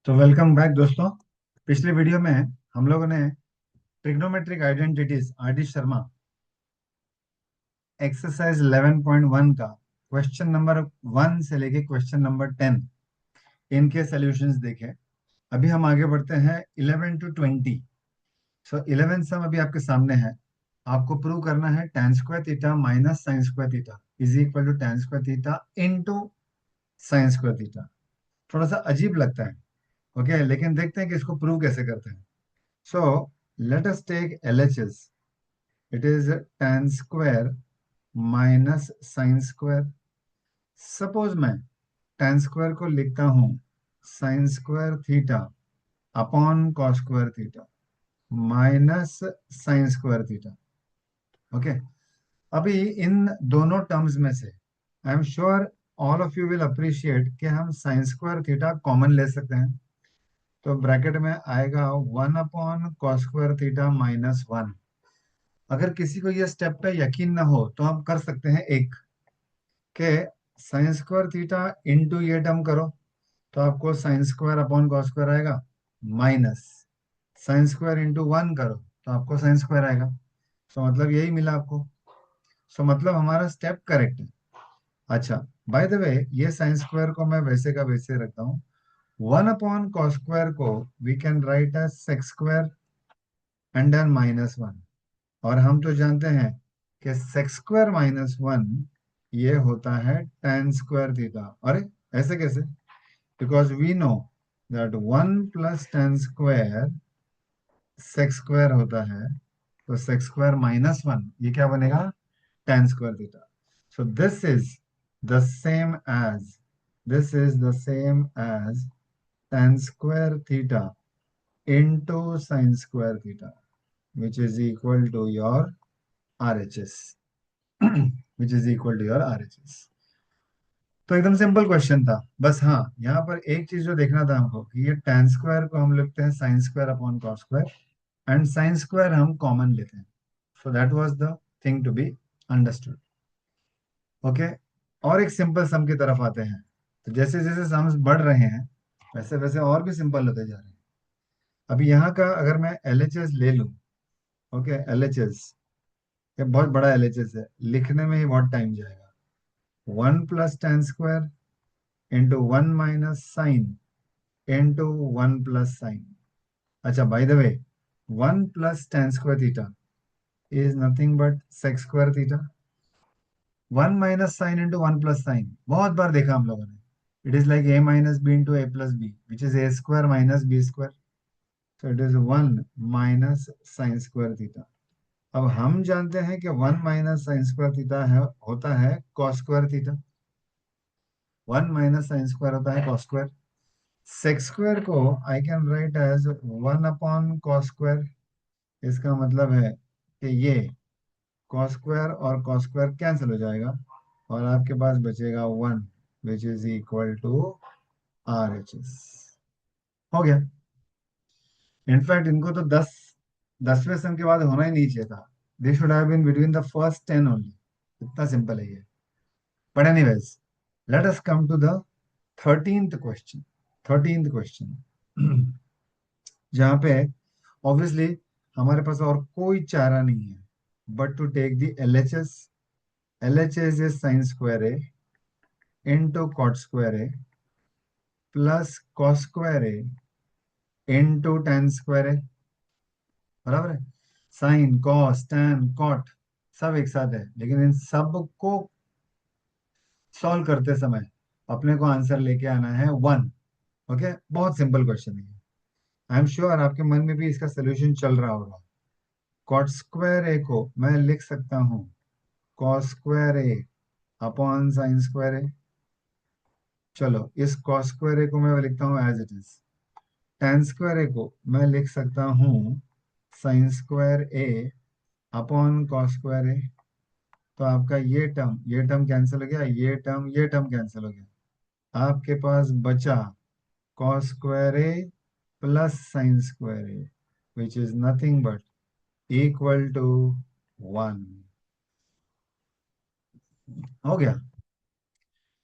तो welcome back दोस्तों। पिछले वीडियो में हम लोगों ने trigonometric identities R D Sharma exercise 11.1 का क्वेश्चन नंबर 1 से लेके क्वेश्चन नंबर 10 इनके सॉल्यूशंस देखे। अभी हम आगे बढ़ते हैं 11 टू 20। सो 11 सम अभी आपके सामने है। आपको प्रूव करना है tan square theta minus sine square theta is equal to tan square theta into sine square theta. थोड़ा सा अजीब लगता है, ओके, लेकिन देखते हैं कि इसको प्रूव कैसे करते हैं। So let us take LHS. It is tan square minus sin square. Suppose मैं tan square को लिखता हूँ sin square theta upon cos square theta minus sin square theta. Okay, अभी इन दोनों टर्म्स में से I am sure all of you will appreciate कि हम sin स्क्वायर थीटा कॉमन ले सकते हैं। तो ब्रैकेट में आएगा 1 upon cos square theta minus 1। अगर किसी को ये स्टेप पे यकीन ना हो तो हम कर सकते हैं एक के साइन स्क्वायर थीटा इंटू ये टर्म करो तो आपको sign square upon cos square आएगा, माइनस साइन स्क्वायर इंटू 1 करो तो आपको साइन स्क्वायर आएगा। सो मतलब यही मिला आपको। सो मतलब हमारा स्टेप करेक्ट है। अच्छा, बाय द वे ये साइन स्क्वायर को मैं वैसे का वैसे रखता हूँ। 1 अपॉन कॉस स्क्वायर को we can write as sec square and then minus 1। और हम तो जानते हैं कि सेक्स स्क्वायर माइनस 1 ये होता है tan स्क्वायर थीटा। अरे ऐसे कैसे? Because we know that 1 plus tan square sec square होता है। तो सेक्स स्क्वायर माइनस 1 ये क्या बनेगा? tan square theta. So this is the same as tan square theta into sin square theta which is equal to your RHS which is equal to your RHS। तो एकदम simple question था। बस हाँ, यहाँ पर एक चीज जो देखना था हमको कि ये tan स्क्वायर को हम लिखते हैं sin square upon cos square and sin square हम कॉमन लेते हैं। So that was the thing to be understood. Okay, और एक सिंपल सम की तरफ आते हैं। तो जैसे जैसे सम्स बढ़ रहे हैं वैसे वैसे और भी सिंपल होते जा रहे हैं। अभी यहाँ का अगर मैं LHS ले लूँ, ओके, LHS ये बहुत बड़ा LHS है, लिखने में ही बहुत टाइम जाएगा। 1 plus tan square into 1 minus sine into 1 plus sine. अच्छा, by the way 1 plus tan square theta is nothing but sec square theta. 1 minus sine into 1 plus sine बहुत बार देखा हम लोगों ने। It is like a minus B into A plus B which is A square minus B square. So it is 1 minus sine square theta. अब हम जानते हैं कि 1 माइनस साइन स्क्वायर थीटा है होता है cos square theta. 1 minus sine square होता है कॉस स्क्वायर। सेक्स स्क्वायर को I can write as 1 upon cos square. इसका मतलब है कि ये कॉस स्क्वायर और कॉस स्क्वायर कैंसिल हो जाएगा और आपके पास बचेगा 1 which is equal to RHS। हो गया। इनफैक्ट इनको तो 10वें सम के बाद होना ही नहीं चाहिए था। They should have been between the first 10 only. इतना सिंपल है ये। But anyways, let us come to the 13th question. 13th question जहाँ पे ऑब्वियसली हमारे पास और कोई चारा नहीं है but to take the LHS। LHS is sine square A into cot square A plus cos square A into tan square A. बराबर है। साइन कॉस टेन कॉट सब एक साथ है, लेकिन इन सब को सॉल्व करते समय अपने को आंसर लेके आना है 1। ओके, बहुत सिंपल क्वेश्चन है। आई एम श्योर आपके मन में भी इसका सोल्यूशन चल रहा होगा। कॉट स्क्वायर ए को मैं लिख सकता हूँ cos square A upon sine square A. चलो, इस कॉस स्क्वायर ए को मैं लिखता हूँ as it is. Tan square A को मैं लिख सकता हूँ sine square A upon cos square A. तो आपका ये टर्म कैंसिल हो गया, ये टर्म कैंसिल हो गया। आपके पास बचा cos square A plus sine square A which is nothing but equal to 1। हो गया।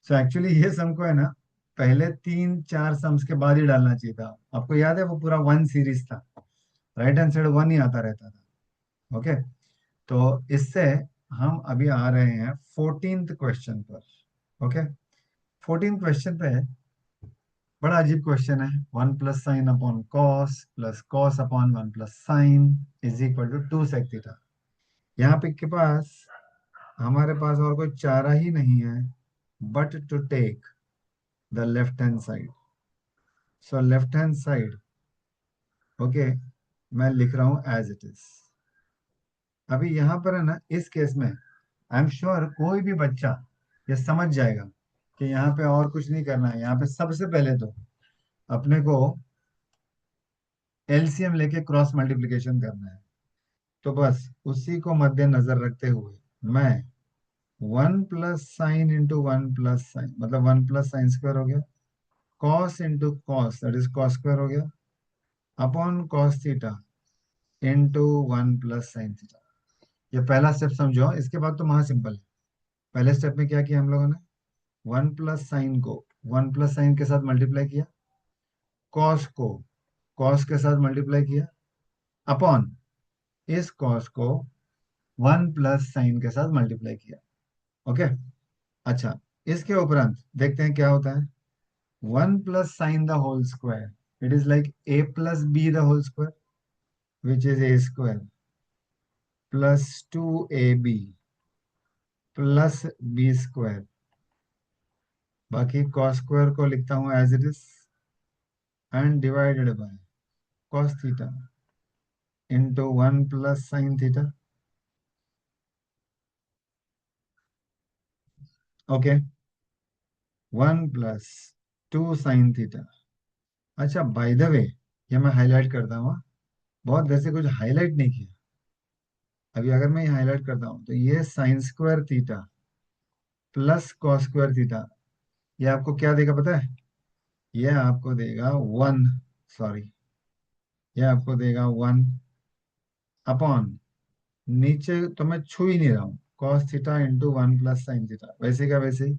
सो एक्चुअली ये सम को है ना, पहले 3 4 सम्स के बाद ही डालना चाहिए था। आपको याद है वो पूरा वन सीरीज था, राइट हैंड साइड वन ही आता रहता था। ओके, तो इससे हम अभी आ रहे हैं 14th क्वेश्चन पर। ओके, 14th क्वेश्चन पे बड़ा अजीब क्वेश्चन है। 1 + sin upon cos plus cos upon 1 + sin is equal to 2 sec theta. यहाँ पे के पास हमारे पास और कोई चारा ही नहीं है but to take the left hand side. So left hand side, okay, मैं लिख रहा हूं एज इट इज। अभी यहाँ पर है ना, इस केस में आई एम श्योर कोई भी बच्चा ये समझ जाएगा कि यहाँ पे और कुछ नहीं करना है। यहाँ पे सबसे पहले तो अपने को एलसीएम लेके क्रॉस मल्टीप्लिकेशन करना है। तो बस उसी को मद्देनजर रखते हुए मैं 1 + sin × 1 + sin, मतलब 1 + sin² हो गया, cos into cos that is cos square हो गया, upon cos theta into 1 + sin theta. ये पहला स्टेप समझो। इसके बाद तो महा सिंपल है। पहले स्टेप में क्या किया हम लोगों ने, 1 + sin को 1 + sin के साथ मल्टीप्लाई किया, कॉस को कॉस के साथ मल्टीप्लाई किया, अपॉन इस कॉस को 1 + sin के साथ मल्टीप्लाई किया। ओके, अच्छा, इसके उपरांत देखते हैं क्या होता है। 1 + sin the whole square, it is like a + b the whole square which is a² plus 2ab plus b²। बाकी कॉस स्क्वायर को लिखता हूं as it is and divided by cos theta into 1 + sin theta. Okay, 1 + 2 sin theta. अच्छा, by the way ये मैं highlight करता हूँ, बहुत देर से कुछ हाईलाइट नहीं किया। अभी अगर मैं हाईलाइट करता हूँ तो ये sin² theta plus cos² theta, ये आपको क्या देगा पता है? ये आपको देगा 1, सॉरी, ये आपको देगा 1 अपॉन, नीचे तो मैं छू ही नहीं रहा हूँ, cos theta into 1 + sin theta, वैसे का वैसे ही।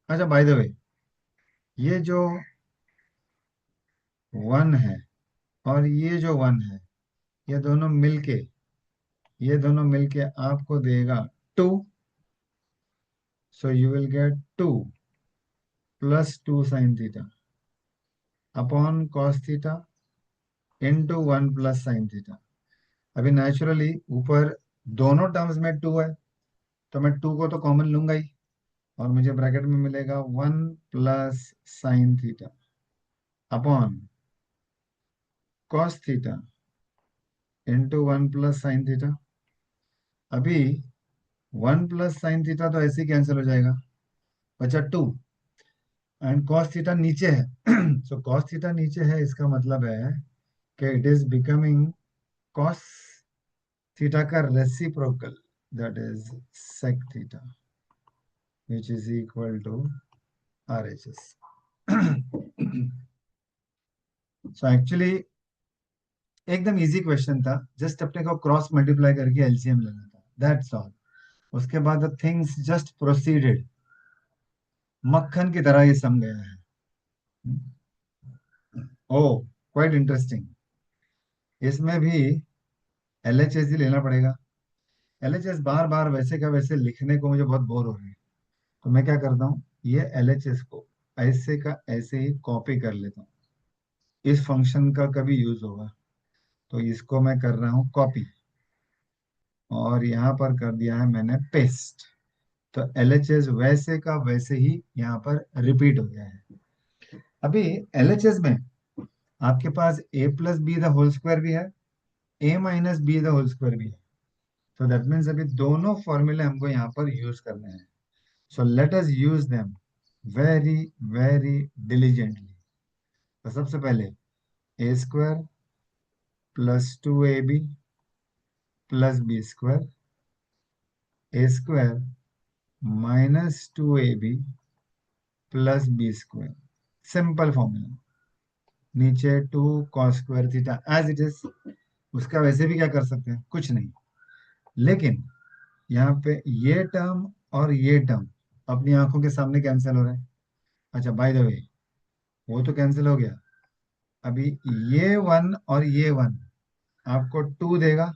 अच्छा, बाय द वे ये जो 1 है और ये जो 1 है, ये दोनों मिलके ये दोनों मिलके आपको देगा 2। So you will get 2 + 2 sin theta upon cos theta into 1 + sin theta. अभी नेचुरली ऊपर दोनों टर्म्स में 2 है, तो मैं 2 को तो कॉमन लूंगा ही, और मुझे ब्रैकेट में मिलेगा 1 + sin theta upon cos theta into 1 + sin theta. अभी 1 + sin थीटा तो ऐसे ही कैंसिल हो जाएगा, बचा 2, एंड cos थीटा नीचे है। सो cos थीटा नीचे है, इसका मतलब है कि it is becoming cos theta का reciprocal, that is sec theta which is equal to RHS. So actually एकदम इजी क्वेश्चन था, जस्ट अपने को क्रॉस मल्टीप्लाई करके एलसीएम लेना था, दैट्स ऑल। उसके बाद थिंग्स जस्ट प्रोसीडेड, मक्खन की तरह ये सम गया है। ओ, क्वाइट इंटरेस्टिंग। इसमें भी एलएचएस ही लेना पड़ेगा। एलएचएस बार बार वैसे का वैसे लिखने को मुझे बहुत बोर हो रही है, तो मैं क्या करता हूँ, ये एलएचएस को ऐसे का ऐसे ही कॉपी कर लेता हूँ। इस फंक्शन का कभी यूज होगा तो इसको मैं कर रहा हूँ कॉपी, और यहाँ पर कर दिया है मैंने पेस्ट। तो एलएचएस वैसे का वैसे ही यहाँ पर रिपीट हो गया है। अभी एलएचएस में आपके पास a + b the whole square भी है, a - b the whole square भी है। तो दैट मीन्स अभी दोनों फॉर्मूले हमको यहाँ पर यूज करने हैं। So let us use them very very diligently. तो सबसे पहले a² plus 2ab plus b² a² -2ab plus b², simple formula. नीचे 2 cos² theta as it is, उसका वैसे भी क्या कर सकते हैं, कुछ नहीं। लेकिन यहाँ पे ये टर्म और ये टर्म अपनी आंखों के सामने कैंसिल हो रहा है। अच्छा, बाय द वे वो तो कैंसिल हो गया। अभी ये वन और ये वन आपको टू देगा,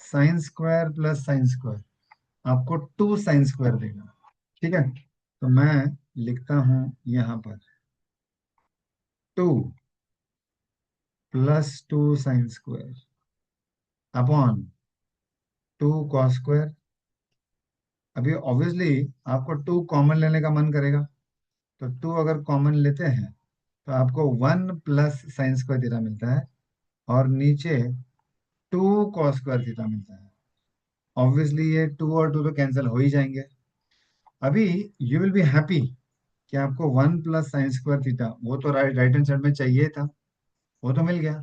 sine square plus sine square आपको टू साइन स्क्वायर देगा। ठीक है, तो मैं लिखता हूं यहां पर two plus two sign square upon two cos square. अभी ऑब्वियसली आपको टू कॉमन लेने का मन करेगा, तो टू अगर कॉमन लेते हैं तो आपको one plus sine square theta मिलता है, और नीचे टू कॉस स्क्वायर थीटा मिलता है। ऑब्वियसली ये टू और टू तो कैंसिल हो ही जाएंगे। अभी यू विल बी हैप्पी कि आपको one plus sine square theta, वो तो राइट राइट हैंड साइड में चाहिए था, वो तो मिल गया।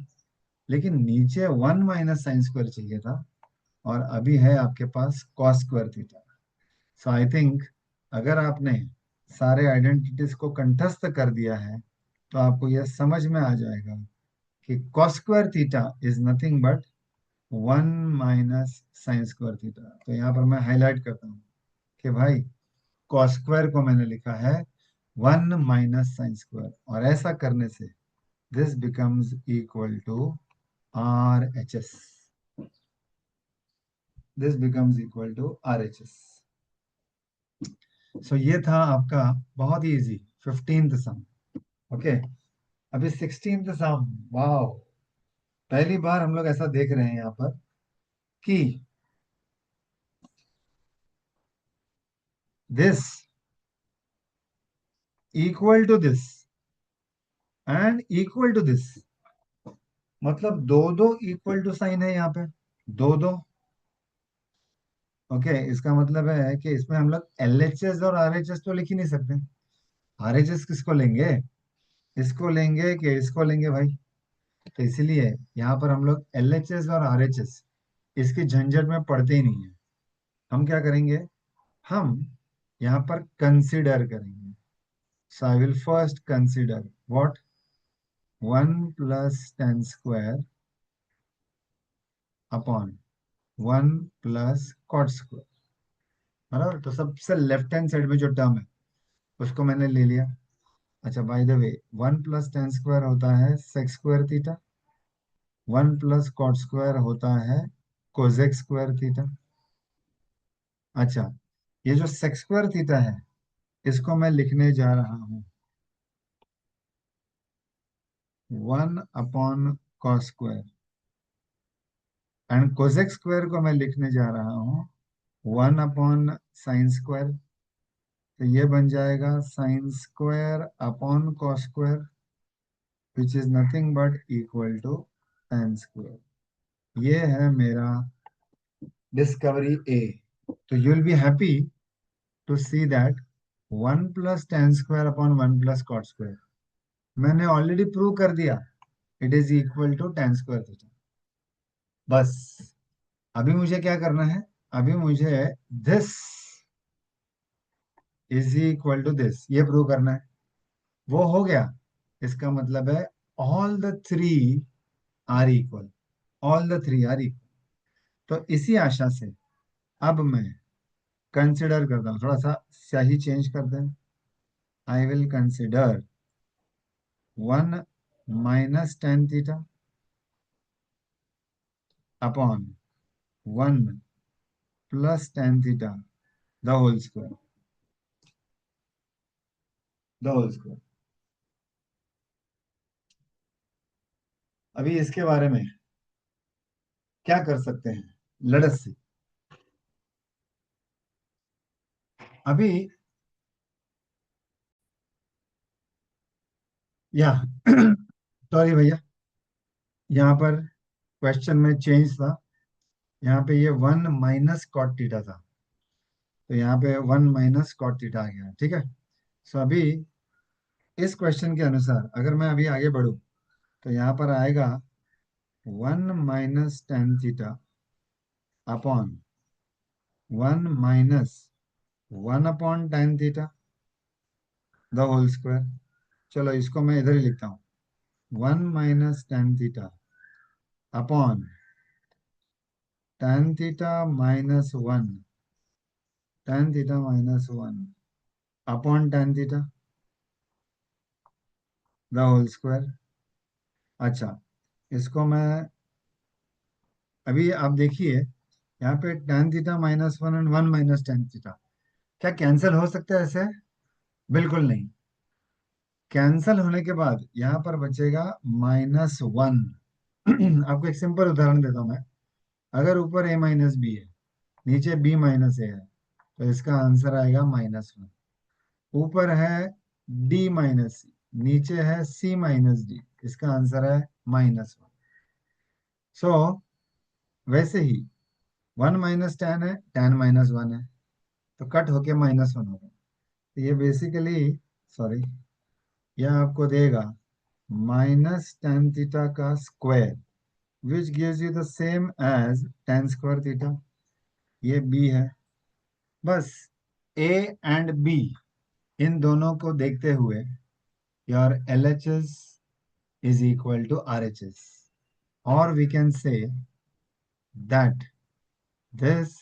लेकिन नीचे वन माइनस साइन स्क्वायर चाहिए था, और अभी है आपके पास cos square theta. So I think अगर आपने सारे आइडेंटिटीज को कंठस्थ कर दिया है तो आपको यह समझ में आ जाएगा कि cos square theta is nothing but one minus sine square theta. तो यहाँ पर मैं हाईलाइट करता हूँ कि भाई कॉस स्क्वायर को मैंने लिखा है वन माइनस साइन स्क्वायर, और ऐसा करने से this becomes equal to R H S. This becomes equal to R H S. So ये था आपका बहुत ही इजी 15th सम। ओके, अभी 16th सम। वाओ, पहली बार हम लोग ऐसा देख रहे हैं यहाँ पर कि this equal to this and equal to this, मतलब दो दो इक्वल टू साइन है यहाँ पे, दो दो। ओके, इसका मतलब है कि इसमें हम लोग एल एच एस और आर एच एस तो लिख ही नहीं सकते। आर एच एस किसको लेंगे, इसको लेंगे कि इसको लेंगे भाई। तो इसीलिए यहाँ पर हम लोग एल एच एस और आर एच एस इसकी झंझट में पड़ते ही नहीं है। हम क्या करेंगे, हम यहाँ पर कंसिडर करेंगे। So I will first consider what, one plus tan square upon one plus cot square. बराबर, तो सबसे लेफ्ट हैंड साइड में जो टर्म है उसको मैंने ले लिया। अच्छा, by the way one plus tan square होता है sec square theta, one plus cot square होता है कोजेक स्क्वायर थीटा। अच्छा, ये जो सेक्स स्क्वायर थीटा है इसको मैं लिखने जा रहा हूँ one upon cos square, and Kozak square को मैं लिखने जा रहा हूँ वन अपॉन साइन स्क्वायर। तो ये बन जाएगा sine square upon cos square, which is nothing but equal to tan square. ये है मेरा डिस्कवरी ए। तो you will be happy to see that one plus tan square upon one plus cot square मैंने already prove कर दिया, it is equal to tan square theta. बस अभी मुझे क्या करना है, अभी मुझे this is equal to this ये प्रूव करना है। वो हो गया, इसका मतलब है all the three are equal, all the three are equal. तो इसी आशा से अब मैं कंसिडर करता हूँ, थोड़ा सा स्याही चेंज कर दें। I will consider one minus tan theta upon one plus tan theta the whole square, the whole square. अभी इसके बारे में क्या कर सकते हैं, लेट अस सी। अभी या सॉरी भैया, यहाँ पर क्वेश्चन में चेंज था। यहाँ पे ये वन माइनस कॉट थीटा था, तो यहाँ पे वन माइनस कॉट थीटा आ गया। ठीक है, सो अभी इस क्वेश्चन के अनुसार अगर मैं अभी आगे बढ़ूं तो यहाँ पर आएगा one minus tan theta upon one minus one upon tan theta the whole square. चलो इसको मैं इधर ही लिखता हूँ, one minus tan theta upon tan theta minus one, tan theta minus one upon tan theta. The whole square. अच्छा, इसको मैं अभी आप देखिए, यहाँ पे tan theta -1 and 1 minus tan theta, क्या कैंसिल हो सकता है ऐसे? बिल्कुल नहीं। कैंसल होने के बाद यहाँ पर बचेगा -1। आपको एक सिंपल उदाहरण देता हूँ मैं। अगर ऊपर a-b है, नीचे b-a है, तो इसका आंसर आएगा -1। ऊपर है d-c, नीचे है c-d, इसका आंसर है -1। सो वैसे ही 1 माइनस टैन है, टैन -1 है, तो कट होके -1 होगा। तो ये बेसिकली, सॉरी, यह आपको देगा -tan थीटा का square, which gives you the same as tan square theta. ये b है। बस a एंड b, इन दोनों को देखते हुए your LHS is equal to RHS, or we can say that this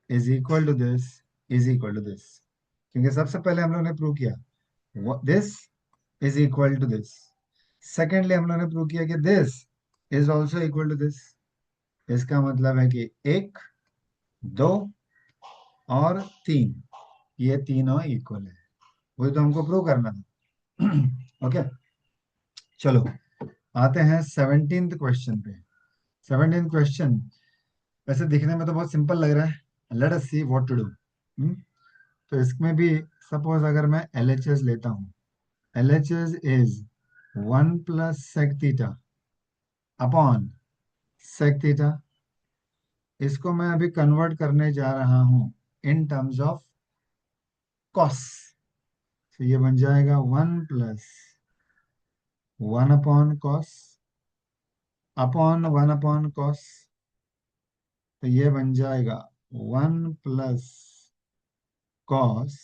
is equal to this is equal to this, क्योंकि सबसे पहले हम लोग ने प्रूव किया this is equal to this. Secondly हम लोग ने प्रूव किया कि this is also equal to this. इसका मतलब है कि 1, 2 और 3, ये तीनों इक्वल है। वही तो हमको प्रूव करना था। ओके, चलो आते हैं 17th क्वेश्चन पे। 17th क्वेश्चन वैसे दिखने में तो बहुत सिंपल लग रहा है। Let us see what to do. तो इसमें भी सपोज अगर मैं LHS लेता हूँ, LHS is 1 plus sec theta upon sec theta. इसको मैं अभी कन्वर्ट करने जा रहा हूँ इन टर्म्स ऑफ कॉस। तो ये बन जाएगा 1 plus 1 upon cos upon 1 upon cos. तो ये बन जाएगा 1 प्लस कॉस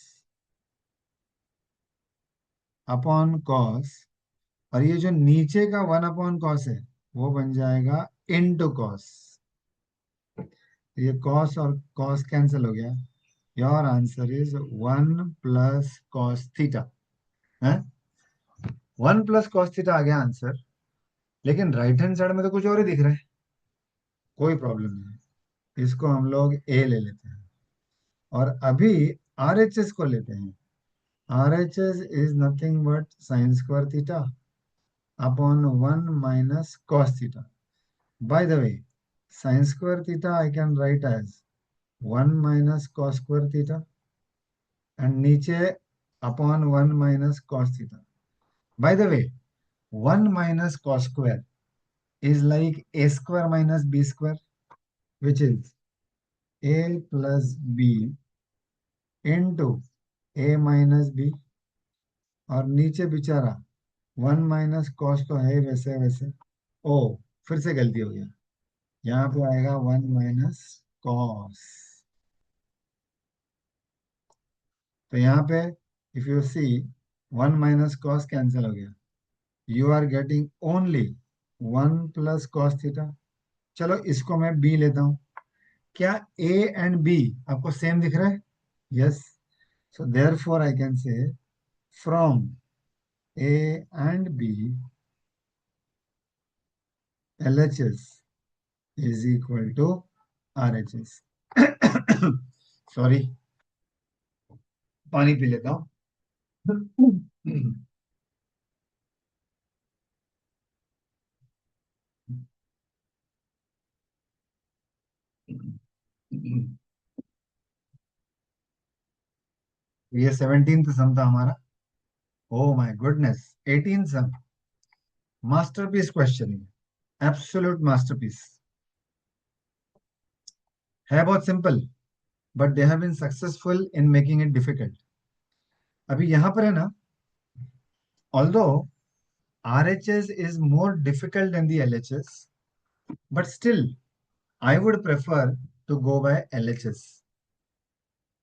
अपॉन कॉस, और ये जो नीचे का 1 अपॉन कॉस है वो बन जाएगा इनटू कॉस। ये कॉस और कॉस कैंसिल हो गया। Your answer is 1 plus cos theta है। 1 प्लस कॉस थीटा आ गया आंसर, लेकिन राइट हैंड साइड में तो कुछ और ही दिख रहा है। कोई प्रॉब्लम नहीं, इसको हम लोग ए ले लेते हैं और अभी RHS को लेते हैं। RHS is nothing but sine square theta upon 1 minus cos theta. By the way, sine square theta I can write as 1 minus cos square theta and नीचे upon 1 minus cos theta. By the way, 1 minus cos square is like a square minus b square, which is a plus b into a minus b, और नीचे बेचारा 1 minus cos तो है वैसे वैसे। ओ, फिर से गलती हो गया, यहाँ पे आएगा 1 माइनस कॉस। तो यहाँ पे if you see 1 minus cos cancel हो गया, you are getting only 1 plus cos theta. चलो इसको मैं b लेता हूँ। क्या a एंड b आपको सेम दिख रहा है? Yes. So therefore I can say from A and B, LHS is equal to RHS। Sorry, पानी पी लेता हूँ। ये 17th सम था हमारा। Oh my goodness, 18th sum, masterpiece question है, एब्सोल्यूट मास्टरपीस है। बहुत simple, but they have been successful in making it difficult. अभी यहाँ पर है ना, although RHS is more difficult than the LHS, but still I would prefer to go by LHS।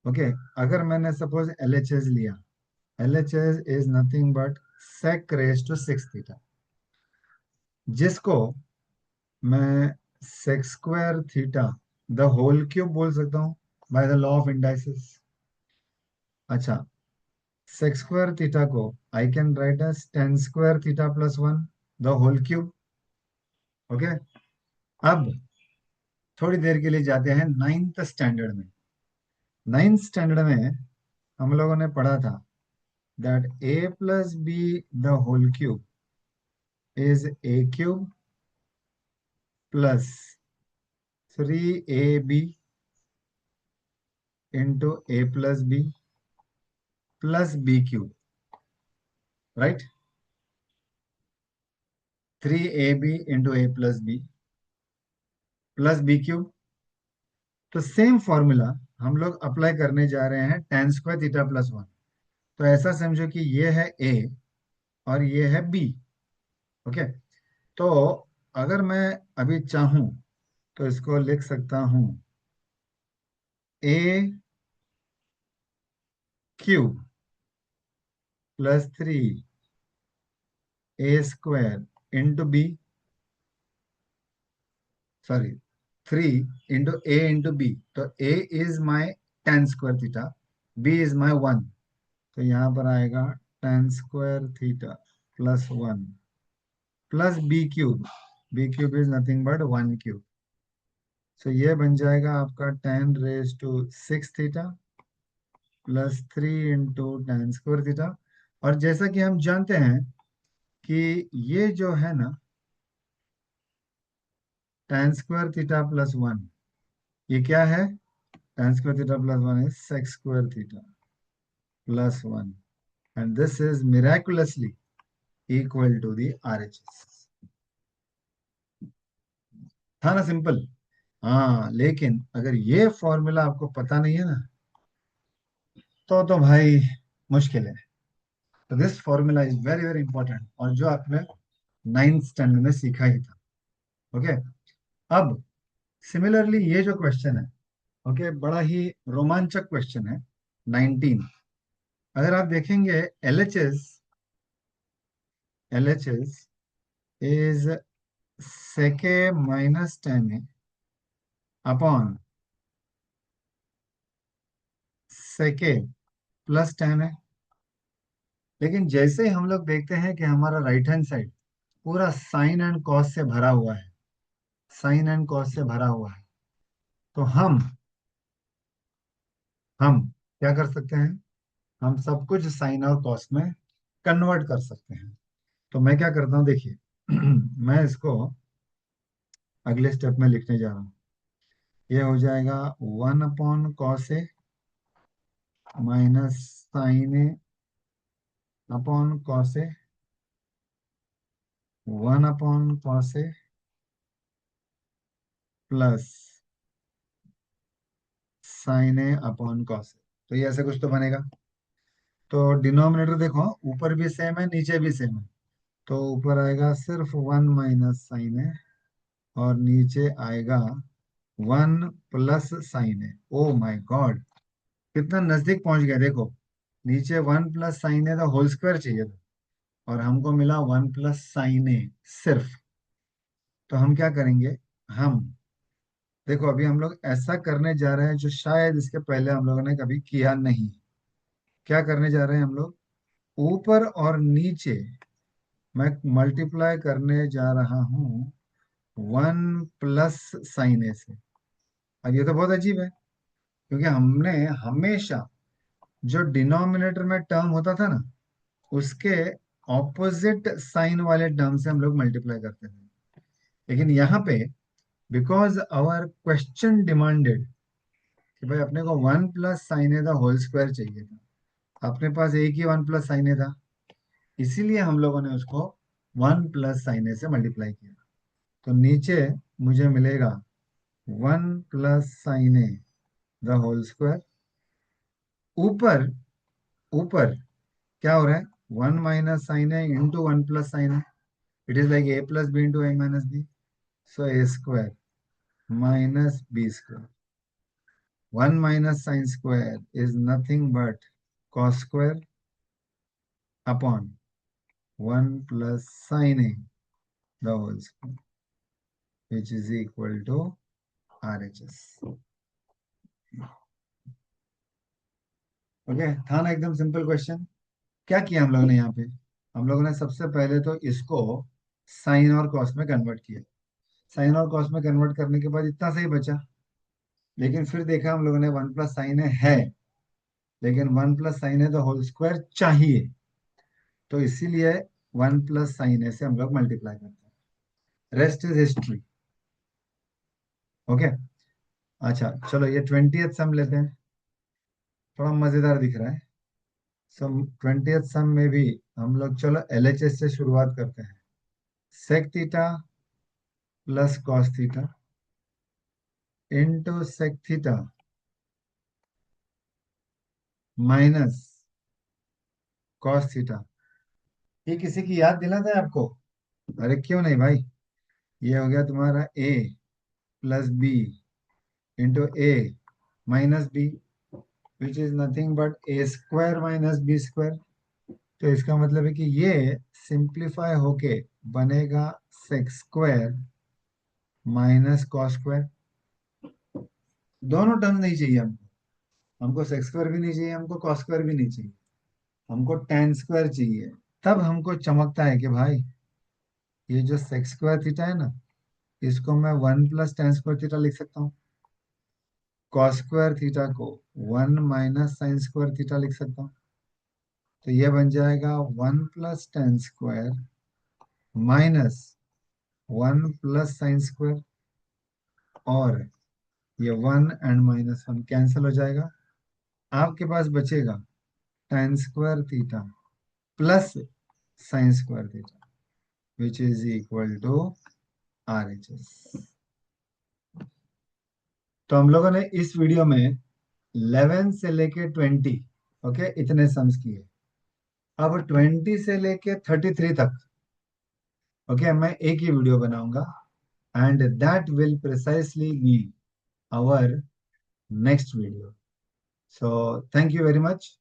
Okay, अगर मैंने सपोज LHS लिया, LHS is nothing but sec raised to 6 theta, जिसको मैं sec square theta the whole cube बोल सकता हूँ by the law of indices. अच्छा, sec square theta को I can write as tan square theta plus 1 the whole cube. Okay, अब थोड़ी देर के लिए जाते हैं नाइन्थ स्टैंडर्ड में. नाइन्थ स्टैंडर्ड में हम लोगों ने पढ़ा था that a plus b the whole cube is a cube plus 3ab into a plus b plus b cube, right? 3ab into a plus b plus b cube. तो same formula हम लोग apply करने जा रहे हैं tan square theta plus 1. तो ऐसा समझो कि ये है a और ये है b. ओके, तो अगर मैं अभी चाहूं तो इसको लिख सकता हूं a cube plus 3a square into B, sorry 3 into a into b. तो a is my tan square theta, b is my 1. तो यहाँ पर आएगा tan square theta plus 1 plus B cube is nothing but 1 cube. So ये बन जाएगा आपका tan raise to 6 theta plus 3 into tan square theta. और जैसा कि हम जानते हैं कि ये जो है ना tan स्क्वायर थीटा प्लस 1, ये क्या है? tan square theta plus 1 is sec square theta plus 1, and this is miraculously equal to the RHS. था ना सिंपल? हाँ, लेकिन अगर ये फॉर्मूला आपको पता नहीं है ना तो भाई मुश्किल है. तो this formula is very very important, और जो आपने नाइन्थ स्टैंडर्ड में सीखा ही था. ओके, अब सिमिलरली ये जो क्वेश्चन है, ओके, बड़ा ही रोमांचक क्वेश्चन है. 19, अगर आप देखेंगे LHS is sec a minus tan a upon sec a plus tan a. लेकिन जैसे ही हम लोग देखते हैं कि हमारा राइट हैंड साइड पूरा साइन एंड कॉस से भरा हुआ है, साइन एंड कॉस से भरा हुआ है, तो हम क्या कर सकते हैं? हम सब कुछ साइन और कॉस में कन्वर्ट कर सकते हैं. तो मैं क्या करता हूं, देखिए मैं इसको अगले स्टेप में लिखने जा रहा हूं. ये हो जाएगा 1/cos a minus sine A upon cos A, 1/cos a plus sine A upon cos A. तो ये ऐसे कुछ तो बनेगा. तो डिनोमिनेटर देखो, ऊपर भी सेम है नीचे भी सेम है. तो ऊपर आएगा सिर्फ 1 माइनस साइन ए, और नीचे आएगा 1 plus sine A. Oh my God, कितना नजदीक पहुंच गया देखो. नीचे 1 प्लस साइन ए का होल स्क्वायर चाहिए था, और हमको मिला 1 प्लस साइन ए सिर्फ. तो हम क्या करेंगे, हम देखो अभी हम लोग ऐसा करने जा रहे हैं जो शायद इसके पहले हम लोगों ने कभी किया नहीं. क्या करने जा रहे हैं हम लोग? ऊपर और नीचे मैं मल्टीप्लाई करने जा रहा हूं 1 प्लस साइन ए से. अब ये तो बहुत अजीब है, क्योंकि हमने हमेशा जो डिनोमिनेटर में टर्म होता था ना, उसके ऑपोजिट साइन वाले टर्म से हम लोग मल्टीप्लाई करते थे. लेकिन यहाँ पे बिकॉज आवर क्वेश्चन डिमांडेड कि भाई अपने को 1 प्लस साइन ए का होल स्क्वायर चाहिए था, अपने पास एक ही 1 प्लस साइन ए था, इसीलिए हम लोगों ने उसको 1 प्लस साइन ए से मल्टीप्लाई किया. तो नीचे मुझे मिलेगा 1 plus sine A the whole square. ऊपर ऊपर क्या हो रहा है? 1 minus sine A into 1 plus sine A. It is like A plus B into A minus B. So A square minus B square. 1 minus sine square is nothing but cos square upon 1 plus sine a the whole square, which is equal to RHS. Okay, था ना एकदम simple question. क्या किया हम लोगों ने यहाँ पे? हम लोगों ने सबसे पहले तो इसको साइन और कॉस में कन्वर्ट किया। साइन और कॉस में कन्वर्ट करने के बाद इतना सही बचा। लेकिन फिर देखा हम लोगों ने वन प्लस साइन है, लेकिन वन प्लस साइन है तो होल स्क्वायर चाहिए, तो इसीलिए वन प्लस साइन है से हम लोग मल्टीप्लाई करते हैं। Rest is history. ओके। अच्छा चलो ये 20th सम लेते हैं, थोड़ा मजेदार दिख रहा है। सम 20th सम में भी हम लोग चलो एलएचएस से शुरुआत करते हैं। Sec theta plus cos theta into sec theta minus cos theta. ये किसी की याद दिलाता है आपको? अरे क्यों नहीं भाई। ये हो गया तुम्हारा A plus B into A minus B, which is nothing but A square minus B square. तो इसका मतलब है कि ये सिंप्लीफाई होके बनेगा sec square minus cos square. दोनों टर्म नहीं चाहिए हमको। हमको सेक स्क्वायर भी नहीं चाहिए, हमको कॉस स्क्वायर भी नहीं चाहिए, हमको tan स्क्वायर चाहिए। तब हमको चमकता है कि भाई ये जो सेक स्क्वायर थीटा है ना, इसको मैं one plus tan square theta लिख सकता हूँ। कॉस स्क्वायर थीटा को one minus sine square theta लिख सकता हूँ। तो ये बन जाएगा one plus tan square minus one plus sine square, और ये one and minus one cancel हो जाएगा। आपके पास बचेगा tan square theta plus sine square theta, which is equal to RHS। तो हम लोगों ने इस वीडियो में 11 से लेके 20, ओके, इतने सम्स किए। अब 20 से लेके 33 तक, ओके, मैं एक ही वीडियो बनाऊंगा, and that will precisely be our next video. So thank you very much.